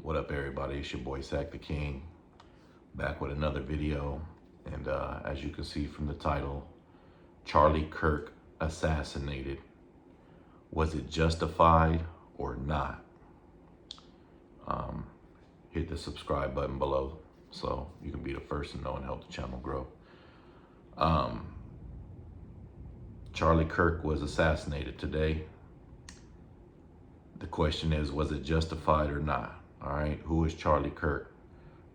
What up, everybody? It's your boy Sack the King, back with another video. And as you can see from the title, Charlie Kirk assassinated. Was it justified or not? Hit the subscribe button below so you can be the first to know and help the channel grow. Charlie Kirk was assassinated today. The question is, was it justified or not? All right, who is Charlie Kirk?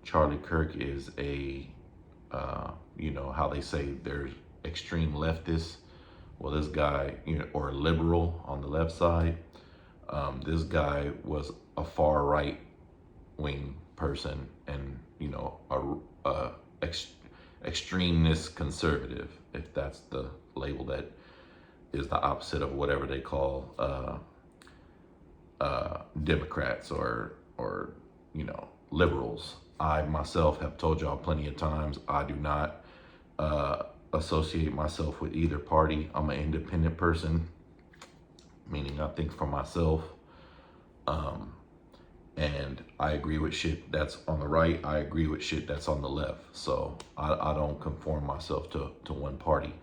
Charlie Kirk is a, how they say there's extreme leftists. Well, this guy, or liberal on the left side, this guy was a far right wing person and, a extremist conservative, if that's the label that is the opposite of whatever they call Democrats or liberals. I myself have told y'all plenty of times, I do not associate myself with either party. I'm an independent person, meaning I think for myself. And I agree with shit that's on the right. I agree with shit that's on the left. So I don't conform myself to one party.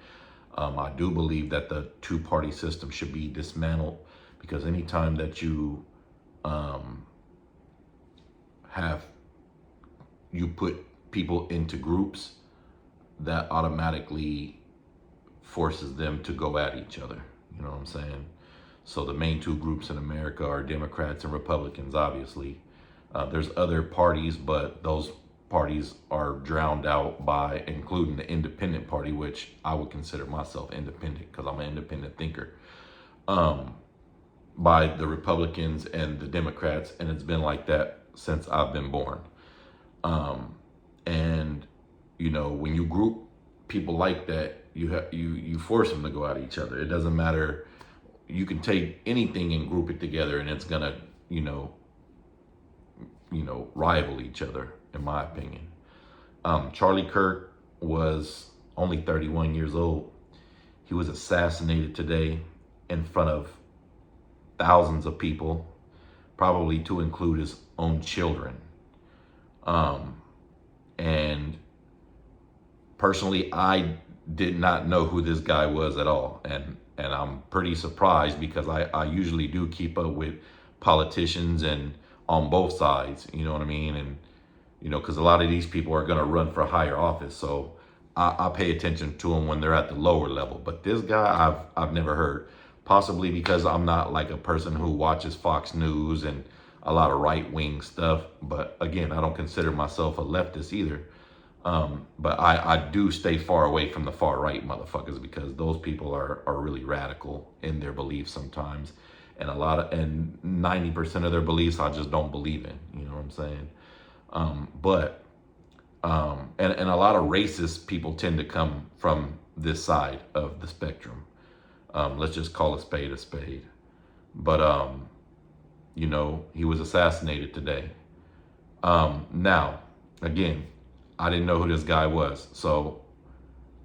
I do believe that the two-party system should be dismantled, because anytime that you put people into groups, that automatically forces them to go at each other. You know what I'm saying? So the main two groups in America are Democrats and Republicans, obviously. There's other parties, but those parties are drowned out by including the independent party, which I would consider myself independent because I'm an independent thinker, by the Republicans and the Democrats. And it's been like that since I've been born. And when you group people like that, you force them to go at each other. It doesn't matter. You can take anything and group it together, and it's gonna, rival each other, in my opinion. Charlie Kirk was only 31 years old. He was assassinated today in front of thousands of people, probably to include his own children. And personally, I did not know who this guy was at all. And I'm pretty surprised, because I usually do keep up with politicians and on both sides, you know what I mean? And, because a lot of these people are going to run for higher office. So I pay attention to them when they're at the lower level. But this guy, I've never heard, possibly because I'm not like a person who watches Fox News and a lot of right-wing stuff. But again, I don't consider myself a leftist either. But I do stay far away from the far right motherfuckers, because those people are really radical in their beliefs sometimes. And 90% of their beliefs I just don't believe in, you know what I'm saying? And a lot of racist people tend to come from this side of the spectrum. Let's just call a spade a spade. But, he was assassinated today. Now, again, I didn't know who this guy was, so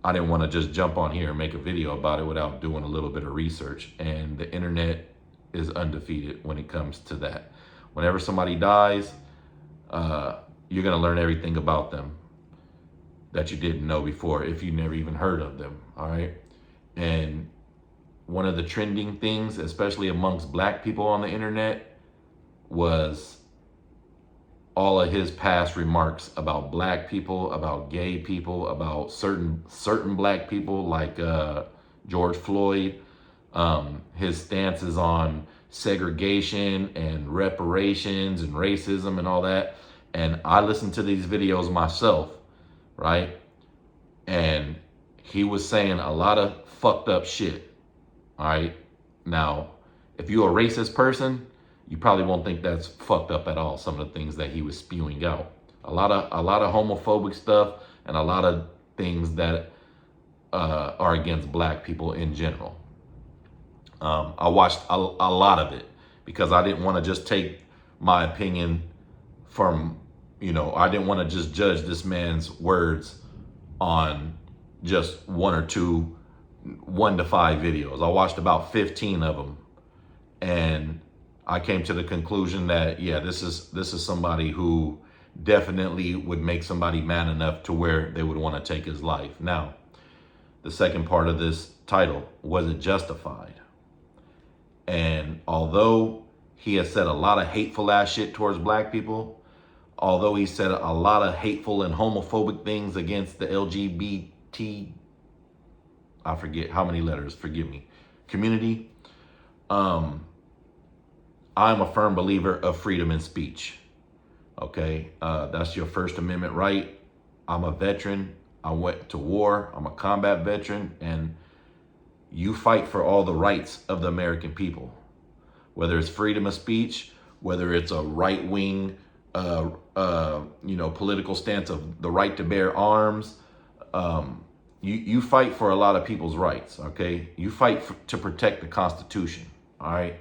I didn't want to just jump on here and make a video about it without doing a little bit of research. And the internet is undefeated when it comes to that. Whenever somebody dies, you're going to learn everything about them that you didn't know before, if you never even heard of them, all right? And one of the trending things, especially amongst black people on the internet, was all of his past remarks about black people, about gay people, about certain black people, like George Floyd, his stances on segregation and reparations and racism and all that. And I listened to these videos myself, right? And he was saying a lot of fucked up shit, all right? Now, if you're a racist person, you probably won't think that's fucked up at all, some of the things that he was spewing out. A lot of homophobic stuff, and a lot of things that are against black people in general. I watched a lot of it, because I didn't want to just take my opinion from, I didn't want to just judge this man's words on just 1 to 5 videos. I watched about 15 of them. And I came to the conclusion that, yeah, this is somebody who definitely would make somebody mad enough to where they would want to take his life. Now, the second part of this title, was it justified? And although he has said a lot of hateful ass shit towards black people, although he said a lot of hateful and homophobic things against the LGBT, I forget how many letters, forgive me, community, I'm a firm believer of freedom in speech. Okay, that's your First Amendment right. I'm a veteran. I went to war. I'm a combat veteran, and you fight for all the rights of the American people, whether it's freedom of speech, whether it's a right-wing, political stance of the right to bear arms. You fight for a lot of people's rights. Okay, you fight to protect the Constitution. All right.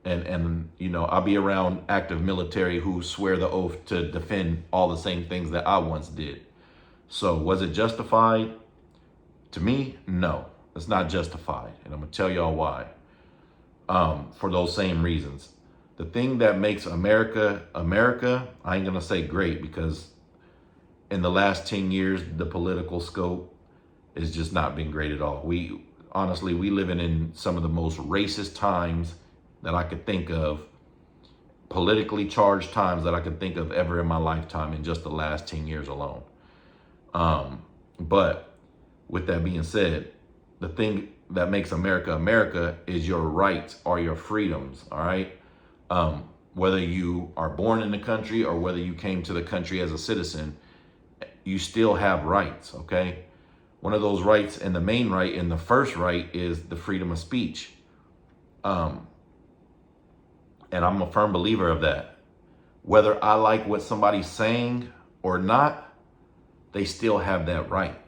And I'll be around active military who swear the oath to defend all the same things that I once did. So was it justified? To me, no, it's not justified. And I'm gonna tell y'all why. For those same reasons. The thing that makes America, America, I ain't gonna say great, because in the last 10 years, the political scope has just not been great at all. We living in some of the most racist times that I could think of, politically charged times that I could think of ever in my lifetime in just the last 10 years alone. But with that being said, the thing that makes America, America is your rights or your freedoms, all right? Whether you are born in the country or whether you came to the country as a citizen, you still have rights, okay? One of those rights, and the main right and the first right, is the freedom of speech. And I'm a firm believer of that. Whether I like what somebody's saying or not, they still have that right.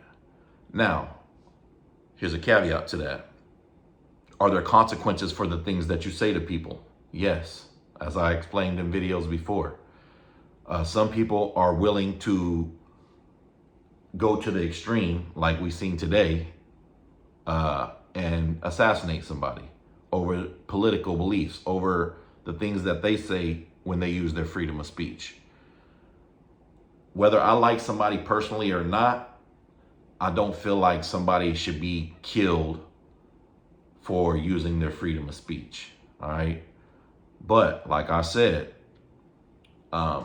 Now, here's a caveat to that. Are there consequences for the things that you say to people? Yes, as I explained in videos before. Some people are willing to go to the extreme, like we've seen today, and assassinate somebody over political beliefs, over the things that they say when they use their freedom of speech. Whether I like somebody personally or not, I don't feel like somebody should be killed for using their freedom of speech. All right. But like I said, that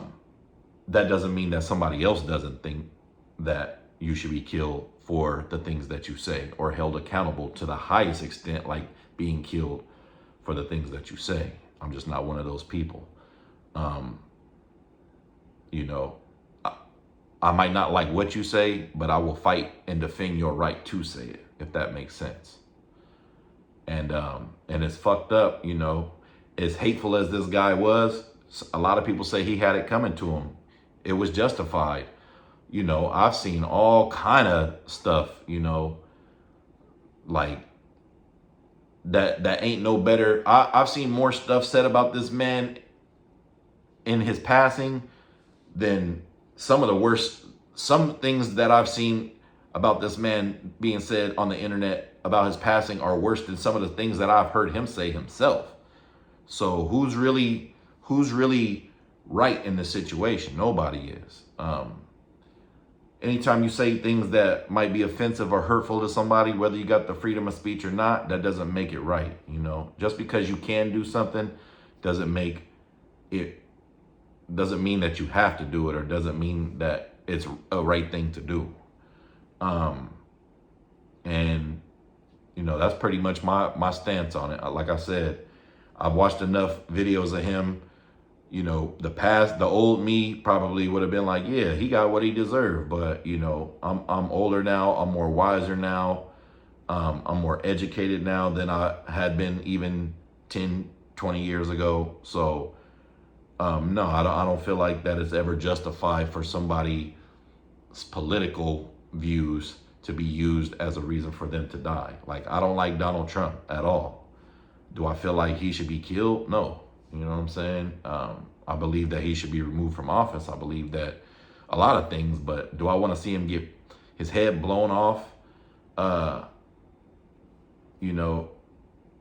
doesn't mean that somebody else doesn't think that you should be killed for the things that you say, or held accountable to the highest extent, like being killed for the things that you say. I'm just not one of those people. I might not like what you say, but I will fight and defend your right to say it, if that makes sense. And it's fucked up, as hateful as this guy was, a lot of people say he had it coming to him. It was justified. I've seen all kind of stuff, like that ain't no better. I've seen more stuff said about this man in his passing than some things that I've seen about this man being said on the internet about his passing are worse than some of the things that I've heard him say himself. So who's really right in this situation? Nobody is. Anytime you say things that might be offensive or hurtful to somebody, whether you got the freedom of speech or not, that doesn't make it right. Just because you can do something doesn't mean that you have to do it, or doesn't mean that it's a right thing to do. That's pretty much my stance on it. Like I said, I've watched enough videos of him. The old me probably would have been like, yeah, he got what he deserved. But, I'm older now. I'm more wiser now. I'm more educated now than I had been even 10, 20 years ago. So, no, I don't feel like that is ever justified for somebody's political views to be used as a reason for them to die. Like, I don't like Donald Trump at all. Do I feel like he should be killed? No. You know what I'm saying? I believe that he should be removed from office. I believe that a lot of things, but do I want to see him get his head blown off,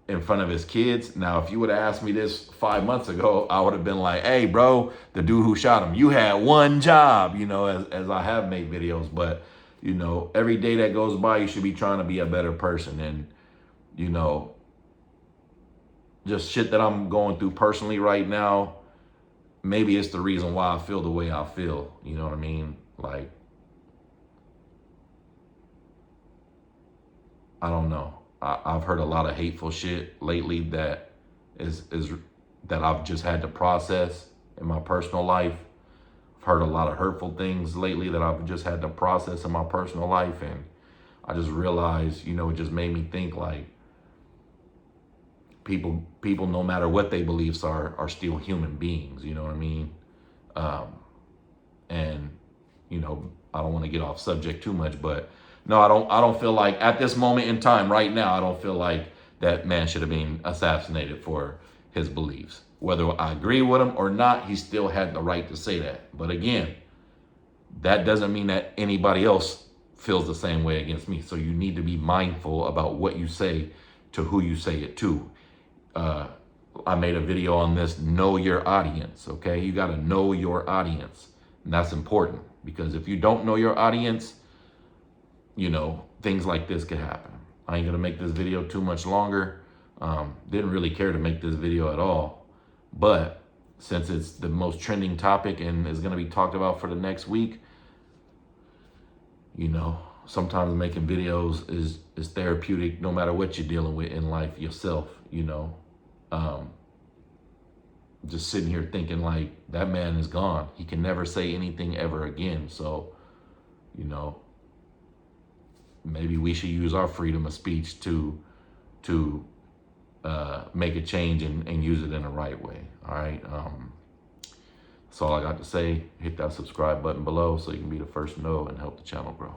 in front of his kids. Now, if you would have asked me this 5 months ago, I would have been like, hey, bro, the dude who shot him, you had one job, you know, as I have made videos. But, you know, every day that goes by, you should be trying to be a better person. And, you know, just shit that I'm going through personally right now, maybe it's the reason why I feel the way I feel. You know what I mean? Like, I don't know. I've heard a lot of hateful shit lately that is that I've just had to process in my personal life. I've heard a lot of hurtful things lately that I've just had to process in my personal life, and I just realized, you know, it just made me think like people no matter what their beliefs are still human beings. You know what I mean? And you know, I don't want to get off subject too much, but no, I don't feel like at this moment in time right now, I don't feel like that man should have been assassinated for his beliefs. Whether I agree with him or not, he still had the right to say that. But again, that doesn't mean that anybody else feels the same way against me. So you need to be mindful about what you say to who you say it to. I made a video on this, know your audience, okay? You got to know your audience. And that's important, because if you don't know your audience, you know, things like this could happen. I ain't gonna make this video too much longer. Didn't really care to make this video at all. But since it's the most trending topic and is gonna be talked about for the next week, you know, sometimes making videos is therapeutic no matter what you're dealing with in life yourself, you know. Just sitting here thinking like, that man is gone. He can never say anything ever again. So, you know, maybe we should use our freedom of speech to make a change and use it in the right way. All right. That's all I got to say. Hit that subscribe button below so you can be the first to know and help the channel grow.